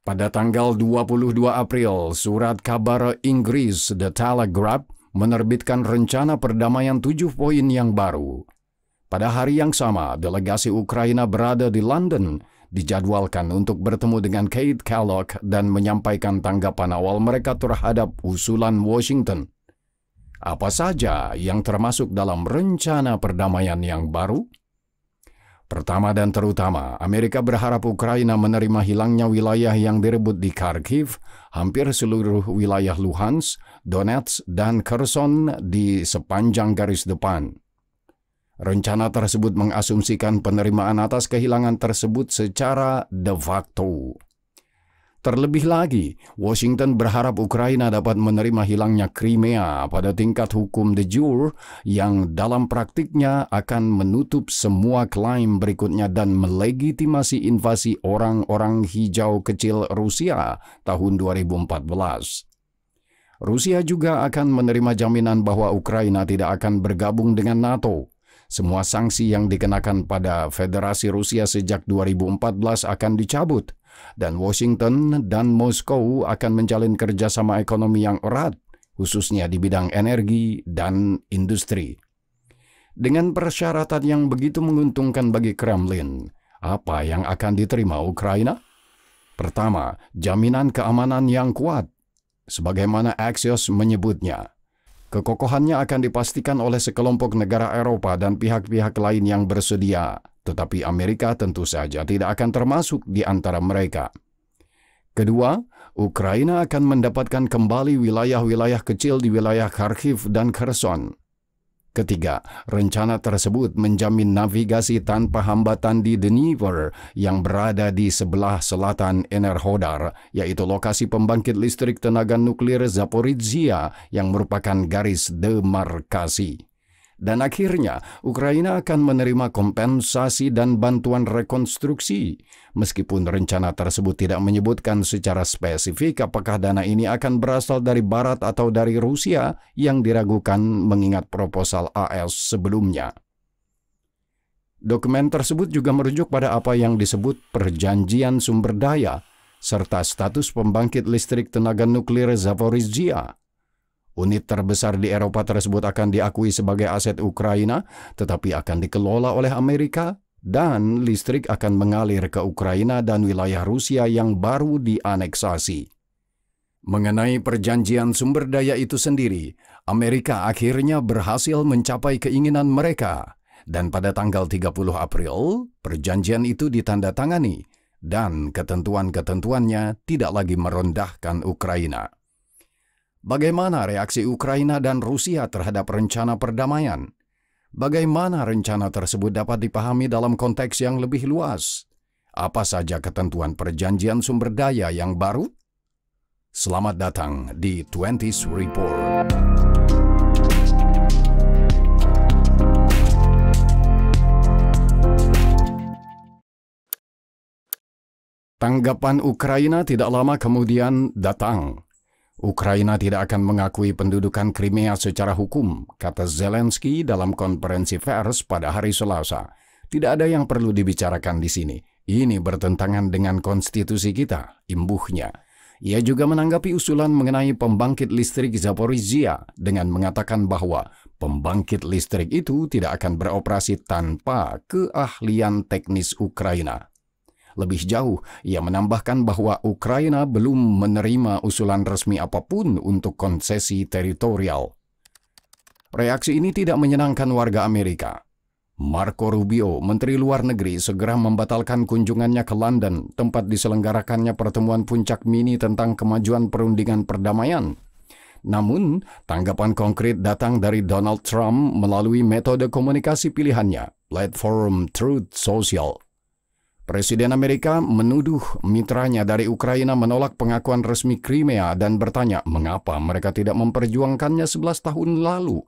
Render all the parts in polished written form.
Pada tanggal 22 April, surat kabar Inggris The Telegraph menerbitkan rencana perdamaian 7 poin yang baru. Pada hari yang sama, delegasi Ukraina berada di London, dijadwalkan untuk bertemu dengan Keith Kellogg dan menyampaikan tanggapan awal mereka terhadap usulan Washington. Apa saja yang termasuk dalam rencana perdamaian yang baru? Pertama dan terutama, Amerika berharap Ukraina menerima hilangnya wilayah yang direbut di Kharkiv, hampir seluruh wilayah Luhansk, Donetsk, dan Kherson di sepanjang garis depan. Rencana tersebut mengasumsikan penerimaan atas kehilangan tersebut secara de facto. Terlebih lagi, Washington berharap Ukraina dapat menerima hilangnya Crimea pada tingkat hukum de jure yang dalam praktiknya akan menutup semua klaim berikutnya dan melegitimasi invasi orang-orang hijau kecil Rusia tahun 2014. Rusia juga akan menerima jaminan bahwa Ukraina tidak akan bergabung dengan NATO. Semua sanksi yang dikenakan pada Federasi Rusia sejak 2014 akan dicabut, dan Washington dan Moskow akan menjalin kerjasama ekonomi yang erat, khususnya di bidang energi dan industri. Dengan persyaratan yang begitu menguntungkan bagi Kremlin, apa yang akan diterima Ukraina? Pertama, jaminan keamanan yang kuat, sebagaimana Axios menyebutnya. Kekokohannya akan dipastikan oleh sekelompok negara Eropa dan pihak-pihak lain yang bersedia, tetapi Amerika tentu saja tidak akan termasuk di antara mereka. Kedua, Ukraina akan mendapatkan kembali wilayah-wilayah kecil di wilayah Kharkiv dan Kherson. Ketiga, rencana tersebut menjamin navigasi tanpa hambatan di Dnieper yang berada di sebelah selatan Enerhodar, yaitu lokasi pembangkit listrik tenaga nuklir Zaporizhia yang merupakan garis demarkasi. Dan akhirnya, Ukraina akan menerima kompensasi dan bantuan rekonstruksi, meskipun rencana tersebut tidak menyebutkan secara spesifik apakah dana ini akan berasal dari Barat atau dari Rusia yang diragukan mengingat proposal AS sebelumnya. Dokumen tersebut juga merujuk pada apa yang disebut perjanjian sumber daya, serta status pembangkit listrik tenaga nuklir Zaporizhia. Unit terbesar di Eropa tersebut akan diakui sebagai aset Ukraina, tetapi akan dikelola oleh Amerika, dan listrik akan mengalir ke Ukraina dan wilayah Rusia yang baru dianeksasi. Mengenai perjanjian sumber daya itu sendiri, Amerika akhirnya berhasil mencapai keinginan mereka, dan pada tanggal 30 April, perjanjian itu ditandatangani, dan ketentuan-ketentuannya tidak lagi merendahkan Ukraina. Bagaimana reaksi Ukraina dan Rusia terhadap rencana perdamaian? Bagaimana rencana tersebut dapat dipahami dalam konteks yang lebih luas? Apa saja ketentuan perjanjian sumber daya yang baru? Selamat datang di 20th Report. Tanggapan Ukraina tidak lama kemudian datang. Ukraina tidak akan mengakui pendudukan Crimea secara hukum, kata Zelensky dalam konferensi pers pada hari Selasa. Tidak ada yang perlu dibicarakan di sini. Ini bertentangan dengan konstitusi kita, imbuhnya. Ia juga menanggapi usulan mengenai pembangkit listrik Zaporizhia dengan mengatakan bahwa pembangkit listrik itu tidak akan beroperasi tanpa keahlian teknis Ukraina. Lebih jauh, ia menambahkan bahwa Ukraina belum menerima usulan resmi apapun untuk konsesi teritorial. Reaksi ini tidak menyenangkan warga Amerika. Marco Rubio, Menteri Luar Negeri, segera membatalkan kunjungannya ke London, tempat diselenggarakannya pertemuan puncak mini tentang kemajuan perundingan perdamaian. Namun, tanggapan konkret datang dari Donald Trump melalui metode komunikasi pilihannya, platform Truth Social. Presiden Amerika menuduh mitranya dari Ukraina menolak pengakuan resmi Crimea dan bertanya mengapa mereka tidak memperjuangkannya 11 tahun lalu.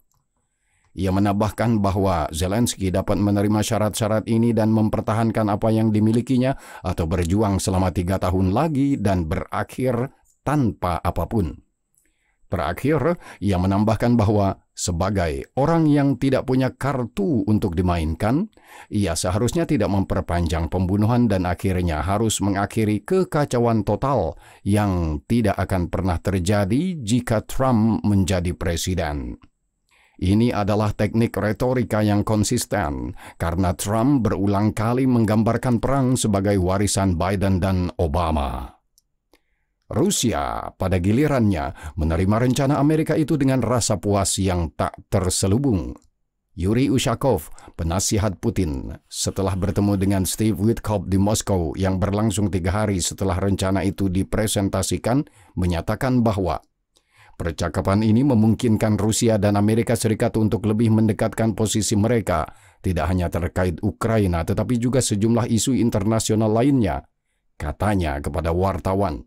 Ia menambahkan bahwa Zelensky dapat menerima syarat-syarat ini dan mempertahankan apa yang dimilikinya atau berjuang selama 3 tahun lagi dan berakhir tanpa apapun. Terakhir, ia menambahkan bahwa sebagai orang yang tidak punya kartu untuk dimainkan, ia seharusnya tidak memperpanjang pembunuhan dan akhirnya harus mengakhiri kekacauan total yang tidak akan pernah terjadi jika Trump menjadi presiden. Ini adalah teknik retorika yang konsisten karena Trump berulang kali menggambarkan perang sebagai warisan Biden dan Obama. Rusia pada gilirannya menerima rencana Amerika itu dengan rasa puas yang tak terselubung. Yuri Ushakov, penasihat Putin, setelah bertemu dengan Steve Witkoff di Moskow yang berlangsung 3 hari setelah rencana itu dipresentasikan, menyatakan bahwa percakapan ini memungkinkan Rusia dan Amerika Serikat untuk lebih mendekatkan posisi mereka, tidak hanya terkait Ukraina tetapi juga sejumlah isu internasional lainnya, katanya kepada wartawan.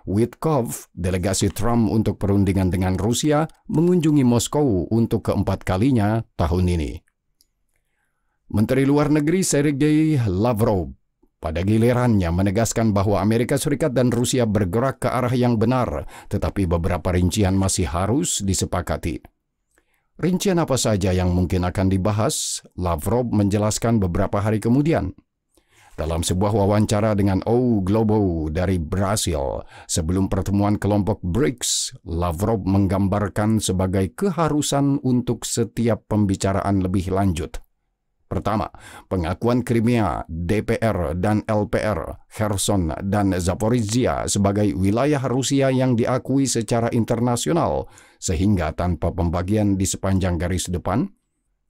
Witkoff, delegasi Trump untuk perundingan dengan Rusia, mengunjungi Moskow untuk keempat kalinya tahun ini. Menteri Luar Negeri Sergei Lavrov pada gilirannya menegaskan bahwa Amerika Serikat dan Rusia bergerak ke arah yang benar, tetapi beberapa rincian masih harus disepakati. Rincian apa saja yang mungkin akan dibahas, Lavrov menjelaskan beberapa hari kemudian. Dalam sebuah wawancara dengan O Globo dari Brasil, sebelum pertemuan kelompok BRICS, Lavrov menggambarkan sebagai keharusan untuk setiap pembicaraan lebih lanjut. Pertama, pengakuan Crimea, DPR dan LPR, Kherson dan Zaporizhia sebagai wilayah Rusia yang diakui secara internasional, sehingga tanpa pembagian di sepanjang garis depan.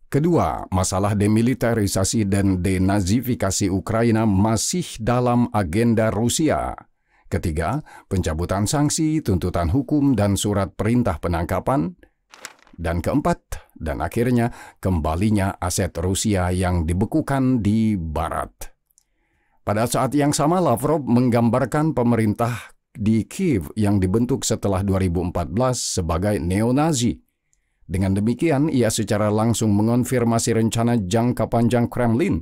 Kedua, masalah demilitarisasi dan denazifikasi Ukraina masih dalam agenda Rusia. Ketiga, pencabutan sanksi, tuntutan hukum, dan surat perintah penangkapan. Dan keempat, dan akhirnya, kembalinya aset Rusia yang dibekukan di Barat. Pada saat yang sama, Lavrov menggambarkan pemerintah di Kiev yang dibentuk setelah 2014 sebagai neo-Nazi. Dengan demikian, ia secara langsung mengonfirmasi rencana jangka panjang Kremlin.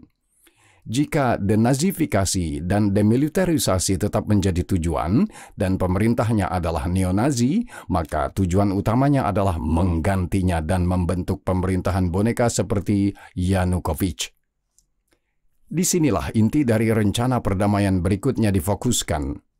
Jika denazifikasi dan demilitarisasi tetap menjadi tujuan dan pemerintahnya adalah neo-Nazi, maka tujuan utamanya adalah menggantinya dan membentuk pemerintahan boneka seperti Yanukovych. Disinilah inti dari rencana perdamaian berikutnya difokuskan.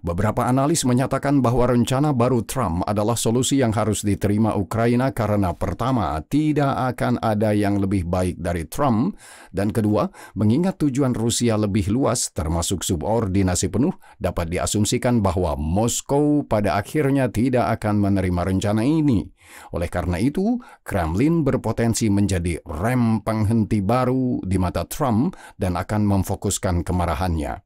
Beberapa analis menyatakan bahwa rencana baru Trump adalah solusi yang harus diterima Ukraina karena pertama, tidak akan ada yang lebih baik dari Trump, dan kedua, mengingat tujuan Rusia lebih luas termasuk subordinasi penuh, dapat diasumsikan bahwa Moskow pada akhirnya tidak akan menerima rencana ini. Oleh karena itu, Kremlin berpotensi menjadi rem penghenti baru di mata Trump dan akan memfokuskan kemarahannya.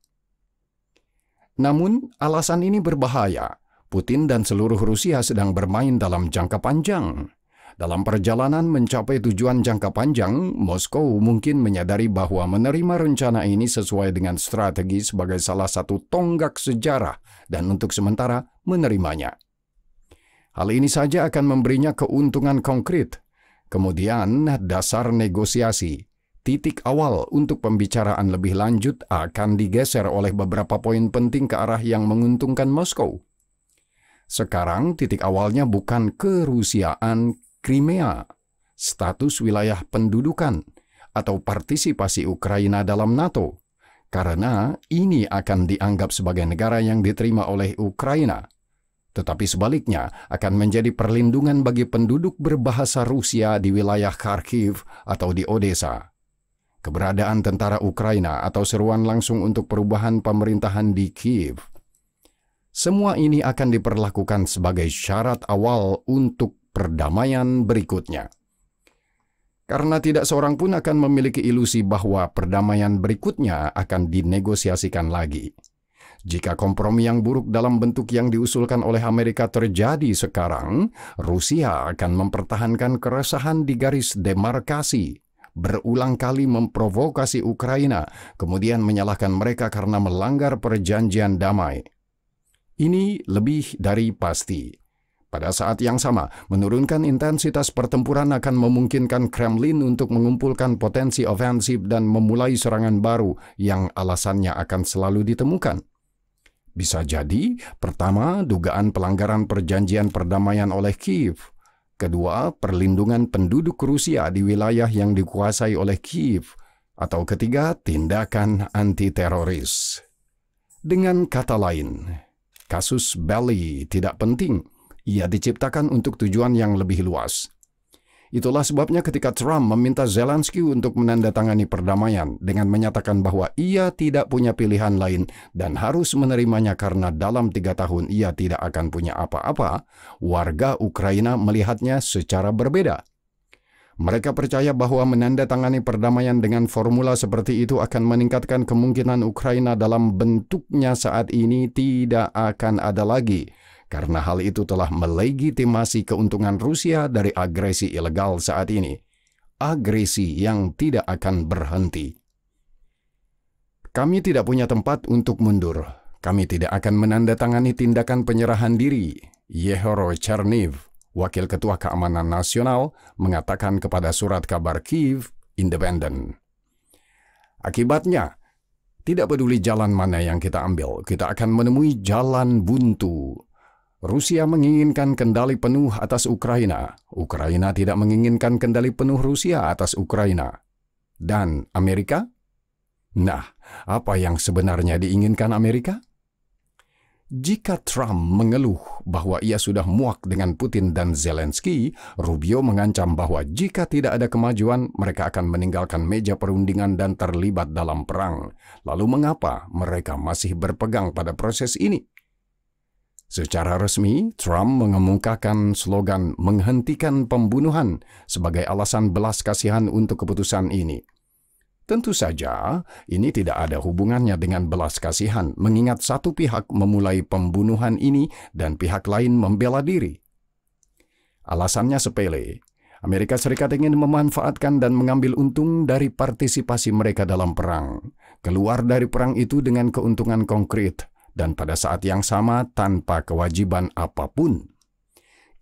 Namun, alasan ini berbahaya. Putin dan seluruh Rusia sedang bermain dalam jangka panjang. Dalam perjalanan mencapai tujuan jangka panjang, Moskow mungkin menyadari bahwa menerima rencana ini sesuai dengan strategi sebagai salah satu tonggak sejarah dan untuk sementara menerimanya. Hal ini saja akan memberinya keuntungan konkret. Kemudian, dasar negosiasi. Titik awal untuk pembicaraan lebih lanjut akan digeser oleh beberapa poin penting ke arah yang menguntungkan Moskow. Sekarang titik awalnya bukan kerusiaan Crimea, status wilayah pendudukan, atau partisipasi Ukraina dalam NATO, karena ini akan dianggap sebagai negara yang diterima oleh Ukraina. Tetapi sebaliknya akan menjadi perlindungan bagi penduduk berbahasa Rusia di wilayah Kharkiv atau di Odessa. Keberadaan tentara Ukraina atau seruan langsung untuk perubahan pemerintahan di Kiev. Semua ini akan diperlakukan sebagai syarat awal untuk perdamaian berikutnya. Karena tidak seorang pun akan memiliki ilusi bahwa perdamaian berikutnya akan dinegosiasikan lagi. Jika kompromi yang buruk dalam bentuk yang diusulkan oleh Amerika terjadi sekarang, Rusia akan mempertahankan keresahan di garis demarkasi, berulang kali memprovokasi Ukraina, kemudian menyalahkan mereka karena melanggar perjanjian damai. Ini lebih dari pasti. Pada saat yang sama, menurunkan intensitas pertempuran akan memungkinkan Kremlin untuk mengumpulkan potensi ofensif dan memulai serangan baru yang alasannya akan selalu ditemukan. Bisa jadi, pertama, dugaan pelanggaran perjanjian perdamaian oleh Kiev. Kedua, perlindungan penduduk Rusia di wilayah yang dikuasai oleh Kiev. Atau ketiga, tindakan anti-teroris. Dengan kata lain, kasus Belly tidak penting. Ia diciptakan untuk tujuan yang lebih luas. Itulah sebabnya ketika Trump meminta Zelensky untuk menandatangani perdamaian dengan menyatakan bahwa ia tidak punya pilihan lain dan harus menerimanya karena dalam 3 tahun ia tidak akan punya apa-apa, warga Ukraina melihatnya secara berbeda. Mereka percaya bahwa menandatangani perdamaian dengan formula seperti itu akan meningkatkan kemungkinan Ukraina dalam bentuknya saat ini tidak akan ada lagi, karena hal itu telah melegitimasi keuntungan Rusia dari agresi ilegal saat ini. Agresi yang tidak akan berhenti. Kami tidak punya tempat untuk mundur. Kami tidak akan menandatangani tindakan penyerahan diri. Yehoro Cherniv, Wakil Ketua Keamanan Nasional, mengatakan kepada surat kabar Kiev Independent. Akibatnya, tidak peduli jalan mana yang kita ambil, kita akan menemui jalan buntu. Rusia menginginkan kendali penuh atas Ukraina. Ukraina tidak menginginkan kendali penuh Rusia atas Ukraina. Dan Amerika? Nah, apa yang sebenarnya diinginkan Amerika? Jika Trump mengeluh bahwa ia sudah muak dengan Putin dan Zelensky, Rubio mengancam bahwa jika tidak ada kemajuan, mereka akan meninggalkan meja perundingan dan terlibat dalam perang. Lalu mengapa mereka masih berpegang pada proses ini? Secara resmi, Trump mengemukakan slogan menghentikan pembunuhan sebagai alasan belas kasihan untuk keputusan ini. Tentu saja, ini tidak ada hubungannya dengan belas kasihan, mengingat satu pihak memulai pembunuhan ini dan pihak lain membela diri. Alasannya sepele. Amerika Serikat ingin memanfaatkan dan mengambil untung dari partisipasi mereka dalam perang. Keluar dari perang itu dengan keuntungan konkret, dan pada saat yang sama tanpa kewajiban apapun.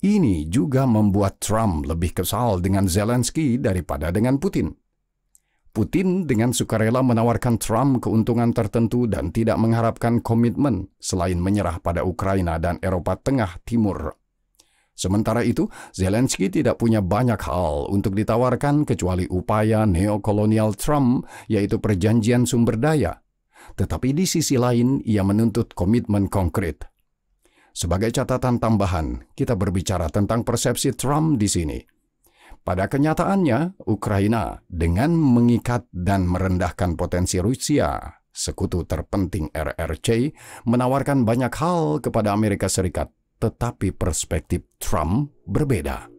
Ini juga membuat Trump lebih kesal dengan Zelensky daripada dengan Putin. Putin dengan sukarela menawarkan Trump keuntungan tertentu dan tidak mengharapkan komitmen selain menyerah pada Ukraina dan Eropa Tengah Timur. Sementara itu, Zelensky tidak punya banyak hal untuk ditawarkan kecuali upaya neokolonial Trump, yaitu perjanjian sumber daya. Tetapi di sisi lain, ia menuntut komitmen konkret. Sebagai catatan tambahan, kita berbicara tentang persepsi Trump di sini. Pada kenyataannya, Ukraina dengan mengikat dan merendahkan potensi Rusia, sekutu terpenting RRC, menawarkan banyak hal kepada Amerika Serikat, tetapi perspektif Trump berbeda.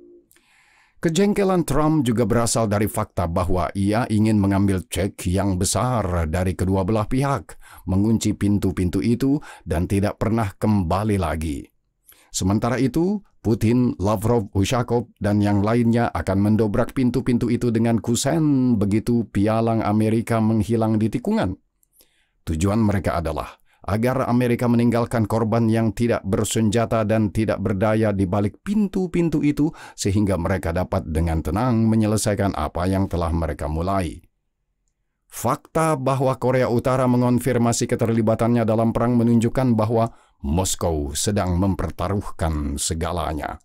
Kejengkelan Trump juga berasal dari fakta bahwa ia ingin mengambil cek yang besar dari kedua belah pihak, mengunci pintu-pintu itu, dan tidak pernah kembali lagi. Sementara itu, Putin, Lavrov, Ushakov, dan yang lainnya akan mendobrak pintu-pintu itu dengan kusen begitu pialang Amerika menghilang di tikungan. Tujuan mereka adalah agar Amerika meninggalkan korban yang tidak bersenjata dan tidak berdaya di balik pintu-pintu itu sehingga mereka dapat dengan tenang menyelesaikan apa yang telah mereka mulai. Fakta bahwa Korea Utara mengonfirmasi keterlibatannya dalam perang menunjukkan bahwa Moskow sedang mempertaruhkan segalanya.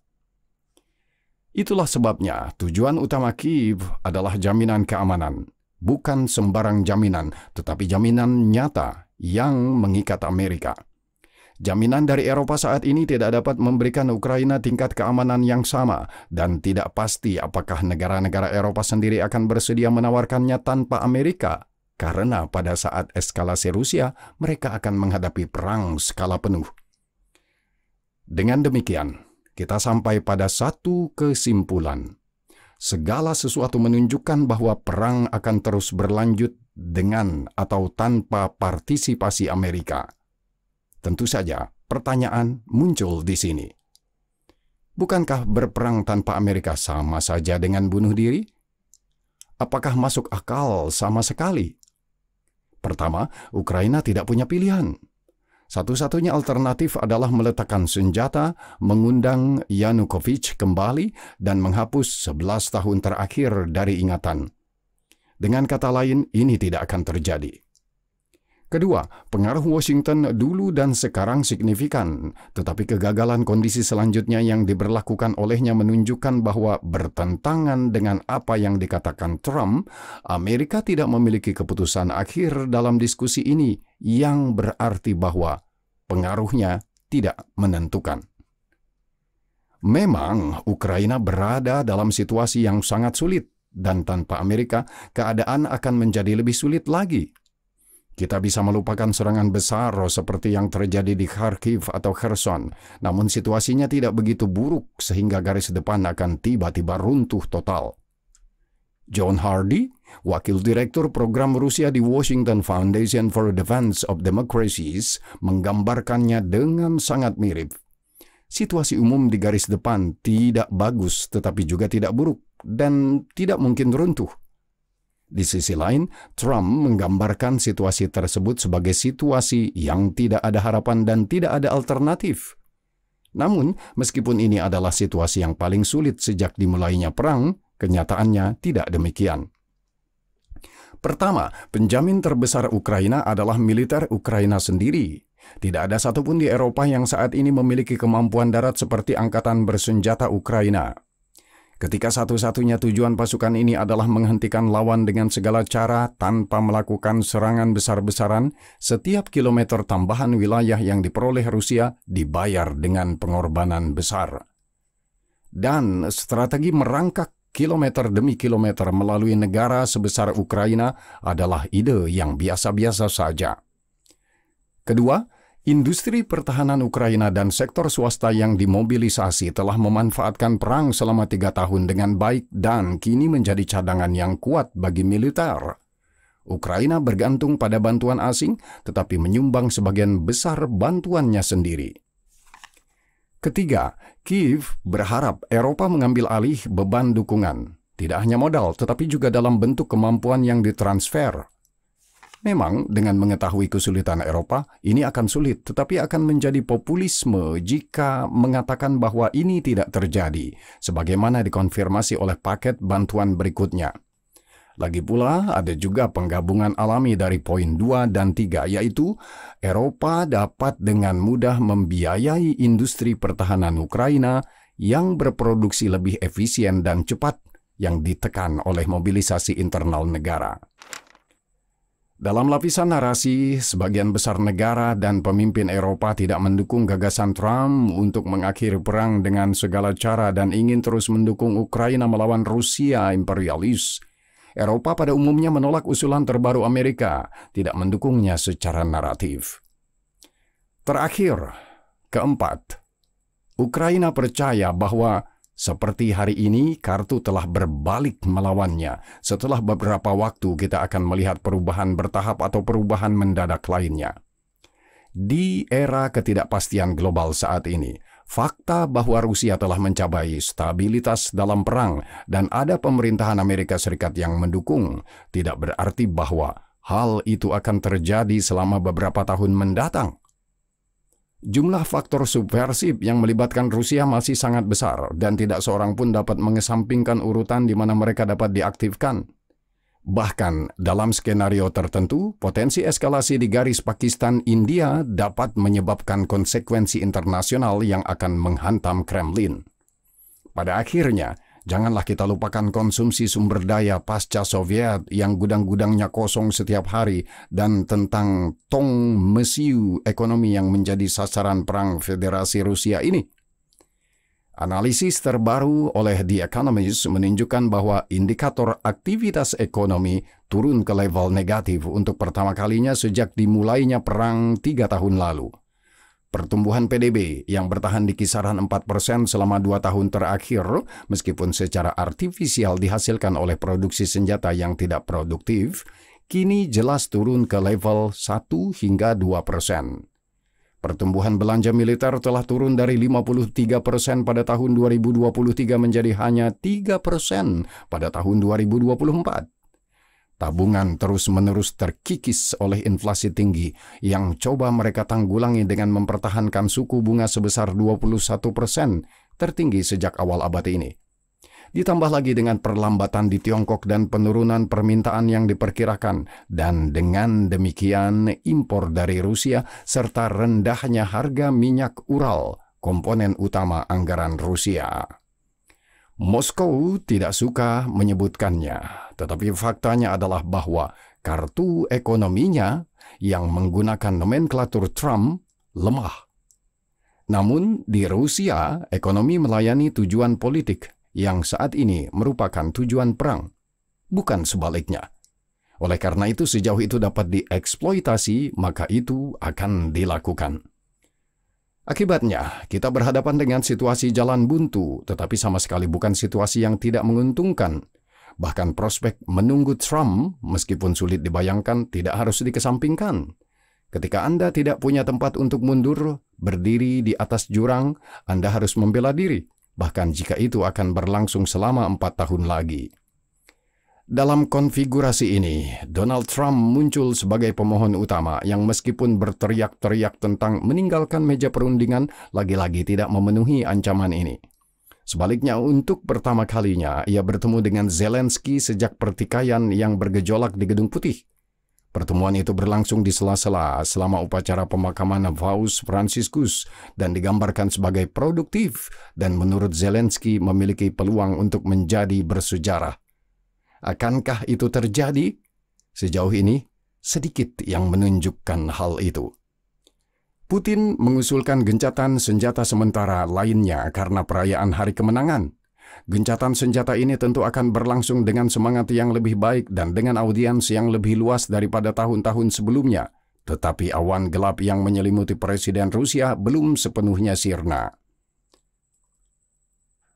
Itulah sebabnya tujuan utama Kiev adalah jaminan keamanan. Bukan sembarang jaminan, tetapi jaminan nyata yang mengikat Amerika. Jaminan dari Eropa saat ini tidak dapat memberikan Ukraina tingkat keamanan yang sama dan tidak pasti apakah negara-negara Eropa sendiri akan bersedia menawarkannya tanpa Amerika. Karena pada saat eskalasi Rusia, mereka akan menghadapi perang skala penuh. Dengan demikian, kita sampai pada satu kesimpulan. Segala sesuatu menunjukkan bahwa perang akan terus berlanjut dengan atau tanpa partisipasi Amerika. Tentu saja, pertanyaan muncul di sini. Bukankah berperang tanpa Amerika sama saja dengan bunuh diri? Apakah masuk akal sama sekali? Pertama, Ukraina tidak punya pilihan. Satu-satunya alternatif adalah meletakkan senjata, mengundang Yanukovych kembali, dan menghapus 11 tahun terakhir dari ingatan. Dengan kata lain, ini tidak akan terjadi. Kedua, pengaruh Washington dulu dan sekarang signifikan, tetapi kegagalan kondisi selanjutnya yang diberlakukan olehnya menunjukkan bahwa bertentangan dengan apa yang dikatakan Trump, Amerika tidak memiliki keputusan akhir dalam diskusi ini, yang berarti bahwa pengaruhnya tidak menentukan. Memang, Ukraina berada dalam situasi yang sangat sulit, dan tanpa Amerika, keadaan akan menjadi lebih sulit lagi. Kita bisa melupakan serangan besar seperti yang terjadi di Kharkiv atau Kherson, namun situasinya tidak begitu buruk sehingga garis depan akan tiba-tiba runtuh total. John Hardy, Wakil Direktur Program Rusia di Washington Foundation for Defense of Democracies, menggambarkannya dengan sangat mirip. Situasi umum di garis depan tidak bagus tetapi juga tidak buruk dan tidak mungkin runtuh. Di sisi lain, Trump menggambarkan situasi tersebut sebagai situasi yang tidak ada harapan dan tidak ada alternatif. Namun, meskipun ini adalah situasi yang paling sulit sejak dimulainya perang, kenyataannya tidak demikian. Pertama, penjamin terbesar Ukraina adalah militer Ukraina sendiri. Tidak ada satupun di Eropa yang saat ini memiliki kemampuan darat seperti Angkatan Bersenjata Ukraina. Ketika satu-satunya tujuan pasukan ini adalah menghentikan lawan dengan segala cara tanpa melakukan serangan besar-besaran, setiap kilometer tambahan wilayah yang diperoleh Rusia dibayar dengan pengorbanan besar. Dan strategi merangkak kilometer demi kilometer melalui negara sebesar Ukraina adalah ide yang biasa-biasa saja. Kedua, industri pertahanan Ukraina dan sektor swasta yang dimobilisasi telah memanfaatkan perang selama 3 tahun dengan baik dan kini menjadi cadangan yang kuat bagi militer. Ukraina bergantung pada bantuan asing, tetapi menyumbang sebagian besar bantuannya sendiri. Ketiga, Kiev berharap Eropa mengambil alih beban dukungan, tidak hanya modal, tetapi juga dalam bentuk kemampuan yang ditransfer. Memang, dengan mengetahui kesulitan Eropa, ini akan sulit, tetapi akan menjadi populisme jika mengatakan bahwa ini tidak terjadi, sebagaimana dikonfirmasi oleh paket bantuan berikutnya. Lagi pula, ada juga penggabungan alami dari poin 2 dan 3, yaitu Eropa dapat dengan mudah membiayai industri pertahanan Ukraina yang berproduksi lebih efisien dan cepat yang ditekan oleh mobilisasi internal negara. Dalam lapisan narasi, sebagian besar negara dan pemimpin Eropa tidak mendukung gagasan Trump untuk mengakhiri perang dengan segala cara dan ingin terus mendukung Ukraina melawan Rusia imperialis. Eropa pada umumnya menolak usulan terbaru Amerika, tidak mendukungnya secara naratif. Terakhir, keempat, Ukraina percaya bahwa seperti hari ini, kartu telah berbalik melawannya. Setelah beberapa waktu, kita akan melihat perubahan bertahap atau perubahan mendadak lainnya. Di era ketidakpastian global saat ini, fakta bahwa Rusia telah mencapai stabilitas dalam perang dan ada pemerintahan Amerika Serikat yang mendukung, tidak berarti bahwa hal itu akan terjadi selama beberapa tahun mendatang. Jumlah faktor subversif yang melibatkan Rusia masih sangat besar dan tidak seorang pun dapat mengesampingkan urutan di mana mereka dapat diaktifkan. Bahkan dalam skenario tertentu, potensi eskalasi di garis Pakistan-India dapat menyebabkan konsekuensi internasional yang akan menghantam Kremlin. Pada akhirnya, janganlah kita lupakan konsumsi sumber daya pasca Soviet yang gudang-gudangnya kosong setiap hari dan tentang tong mesiu ekonomi yang menjadi sasaran perang Federasi Rusia ini. Analisis terbaru oleh The Economist menunjukkan bahwa indikator aktivitas ekonomi turun ke level negatif untuk pertama kalinya sejak dimulainya perang 3 tahun lalu. Pertumbuhan PDB yang bertahan di kisaran 4% selama 2 tahun terakhir, meskipun secara artifisial dihasilkan oleh produksi senjata yang tidak produktif, kini jelas turun ke level 1 hingga 2%. Pertumbuhan belanja militer telah turun dari 53% pada tahun 2023 menjadi hanya 3% pada tahun 2024. Tabungan terus-menerus terkikis oleh inflasi tinggi yang coba mereka tanggulangi dengan mempertahankan suku bunga sebesar 21%, tertinggi sejak awal abad ini. Ditambah lagi dengan perlambatan di Tiongkok dan penurunan permintaan yang diperkirakan, dan dengan demikian impor dari Rusia serta rendahnya harga minyak Ural, komponen utama anggaran Rusia. Moskow tidak suka menyebutkannya, tetapi faktanya adalah bahwa kartu ekonominya yang menggunakan nomenklatur Trump lemah. Namun di Rusia, ekonomi melayani tujuan politik yang saat ini merupakan tujuan perang, bukan sebaliknya. Oleh karena itu, sejauh itu dapat dieksploitasi, maka itu akan dilakukan. Akibatnya, kita berhadapan dengan situasi jalan buntu, tetapi sama sekali bukan situasi yang tidak menguntungkan. Bahkan prospek menunggu Trump, meskipun sulit dibayangkan, tidak harus dikesampingkan. Ketika Anda tidak punya tempat untuk mundur, berdiri di atas jurang, Anda harus membela diri, bahkan jika itu akan berlangsung selama 4 tahun lagi. Dalam konfigurasi ini, Donald Trump muncul sebagai pemohon utama yang meskipun berteriak-teriak tentang meninggalkan meja perundingan, lagi-lagi tidak memenuhi ancaman ini. Sebaliknya, untuk pertama kalinya, ia bertemu dengan Zelensky sejak pertikaian yang bergejolak di Gedung Putih. Pertemuan itu berlangsung di sela-sela selama upacara pemakaman Paus Fransiskus dan digambarkan sebagai produktif dan menurut Zelensky memiliki peluang untuk menjadi bersejarah. Akankah itu terjadi? Sejauh ini, sedikit yang menunjukkan hal itu. Putin mengusulkan gencatan senjata sementara lainnya karena perayaan Hari Kemenangan. Gencatan senjata ini tentu akan berlangsung dengan semangat yang lebih baik dan dengan audiens yang lebih luas daripada tahun-tahun sebelumnya. Tetapi awan gelap yang menyelimuti Presiden Rusia belum sepenuhnya sirna.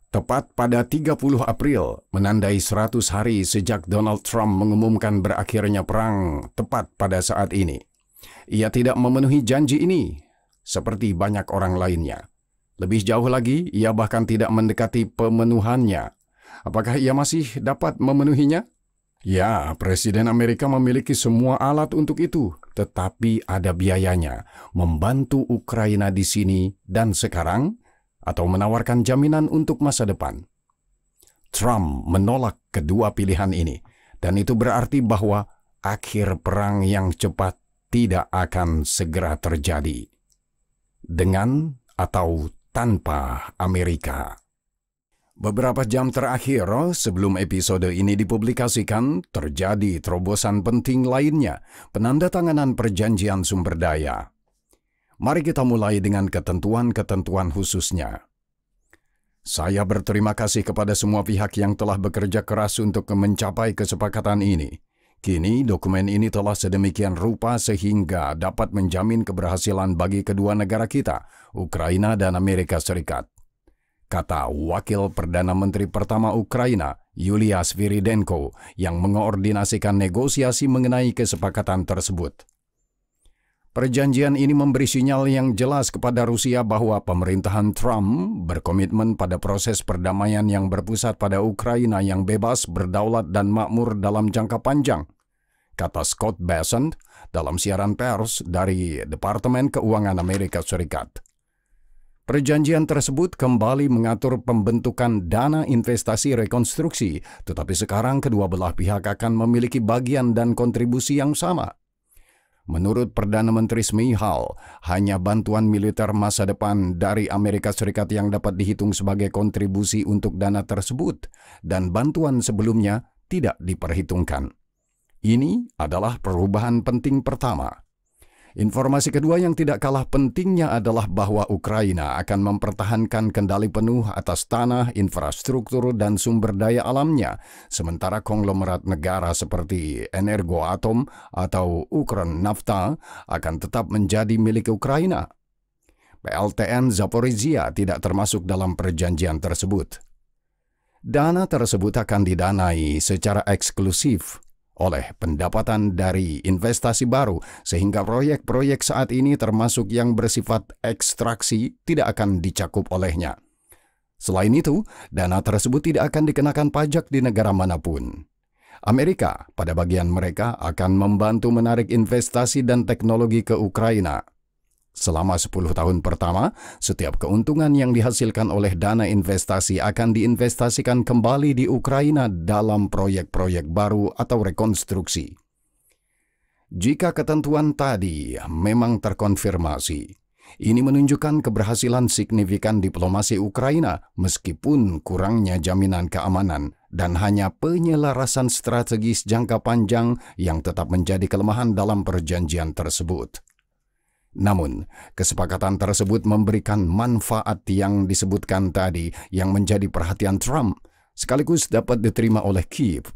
Tepat pada 30 April, menandai 100 hari sejak Donald Trump mengumumkan berakhirnya perang tepat pada saat ini. Ia tidak memenuhi janji ini, seperti banyak orang lainnya. Lebih jauh lagi, ia bahkan tidak mendekati pemenuhannya. Apakah ia masih dapat memenuhinya? Ya, Presiden Amerika memiliki semua alat untuk itu, tetapi ada biayanya. Membantu Ukraina di sini dan sekarang, atau menawarkan jaminan untuk masa depan. Trump menolak kedua pilihan ini, dan itu berarti bahwa akhir perang yang cepat tidak akan segera terjadi. Dengan atau tanpa Amerika. Beberapa jam terakhir sebelum episode ini dipublikasikan, terjadi terobosan penting lainnya, penandatanganan perjanjian sumber daya. Mari kita mulai dengan ketentuan-ketentuan khususnya. Saya berterima kasih kepada semua pihak yang telah bekerja keras untuk mencapai kesepakatan ini. Kini dokumen ini telah sedemikian rupa sehingga dapat menjamin keberhasilan bagi kedua negara kita, Ukraina dan Amerika Serikat. Kata Wakil Perdana Menteri pertama Ukraina, Yulia Sviridenko, yang mengoordinasikan negosiasi mengenai kesepakatan tersebut. Perjanjian ini memberi sinyal yang jelas kepada Rusia bahwa pemerintahan Trump berkomitmen pada proses perdamaian yang berpusat pada Ukraina yang bebas, berdaulat, dan makmur dalam jangka panjang, kata Scott Bessent dalam siaran pers dari Departemen Keuangan Amerika Serikat. Perjanjian tersebut kembali mengatur pembentukan dana investasi rekonstruksi, tetapi sekarang kedua belah pihak akan memiliki bagian dan kontribusi yang sama. Menurut Perdana Menteri Shmyhal, hanya bantuan militer masa depan dari Amerika Serikat yang dapat dihitung sebagai kontribusi untuk dana tersebut, dan bantuan sebelumnya tidak diperhitungkan. Ini adalah perubahan penting pertama. Informasi kedua yang tidak kalah pentingnya adalah bahwa Ukraina akan mempertahankan kendali penuh atas tanah, infrastruktur, dan sumber daya alamnya, sementara konglomerat negara seperti Energoatom atau Ukrnafta akan tetap menjadi milik Ukraina. PLTN Zaporizhia tidak termasuk dalam perjanjian tersebut. Dana tersebut akan didanai secara eksklusif oleh pendapatan dari investasi baru, sehingga proyek-proyek saat ini termasuk yang bersifat ekstraksi tidak akan dicakup olehnya. Selain itu, dana tersebut tidak akan dikenakan pajak di negara manapun. Amerika pada bagian mereka akan membantu menarik investasi dan teknologi ke Ukraina. Selama 10 tahun pertama, setiap keuntungan yang dihasilkan oleh dana investasi akan diinvestasikan kembali di Ukraina dalam proyek-proyek baru atau rekonstruksi. Jika ketentuan tadi memang terkonfirmasi, ini menunjukkan keberhasilan signifikan diplomasi Ukraina meskipun kurangnya jaminan keamanan dan hanya penyelarasan strategis jangka panjang yang tetap menjadi kelemahan dalam perjanjian tersebut. Namun, kesepakatan tersebut memberikan manfaat yang disebutkan tadi yang menjadi perhatian Trump, sekaligus dapat diterima oleh Kyiv.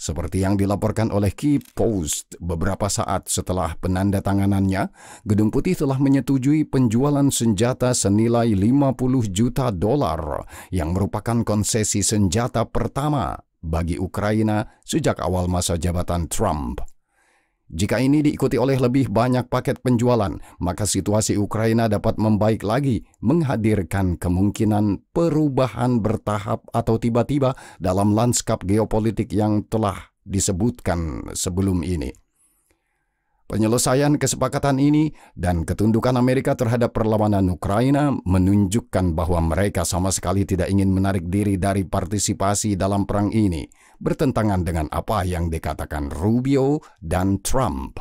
Seperti yang dilaporkan oleh Kyiv Post beberapa saat setelah penandatanganannya, Gedung Putih telah menyetujui penjualan senjata senilai $50 juta yang merupakan konsesi senjata pertama bagi Ukraina sejak awal masa jabatan Trump. Jika ini diikuti oleh lebih banyak paket penjualan, maka situasi Ukraina dapat membaik lagi, menghadirkan kemungkinan perubahan bertahap atau tiba-tiba dalam lanskap geopolitik yang telah disebutkan sebelum ini. Penyelesaian kesepakatan ini dan ketundukan Amerika terhadap perlawanan Ukraina menunjukkan bahwa mereka sama sekali tidak ingin menarik diri dari partisipasi dalam perang ini, bertentangan dengan apa yang dikatakan Rubio dan Trump.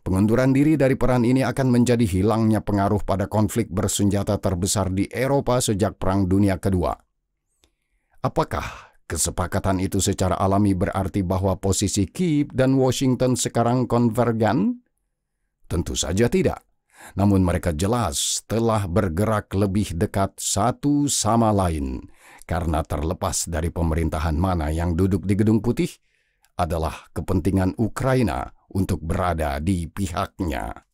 Pengunduran diri dari peran ini akan menjadi hilangnya pengaruh pada konflik bersenjata terbesar di Eropa sejak Perang Dunia Kedua. Apakah kesepakatan itu secara alami berarti bahwa posisi Kyiv dan Washington sekarang konvergen? Tentu saja tidak. Namun mereka jelas telah bergerak lebih dekat satu sama lain, karena terlepas dari pemerintahan mana yang duduk di Gedung Putih, adalah kepentingan Ukraina untuk berada di pihaknya.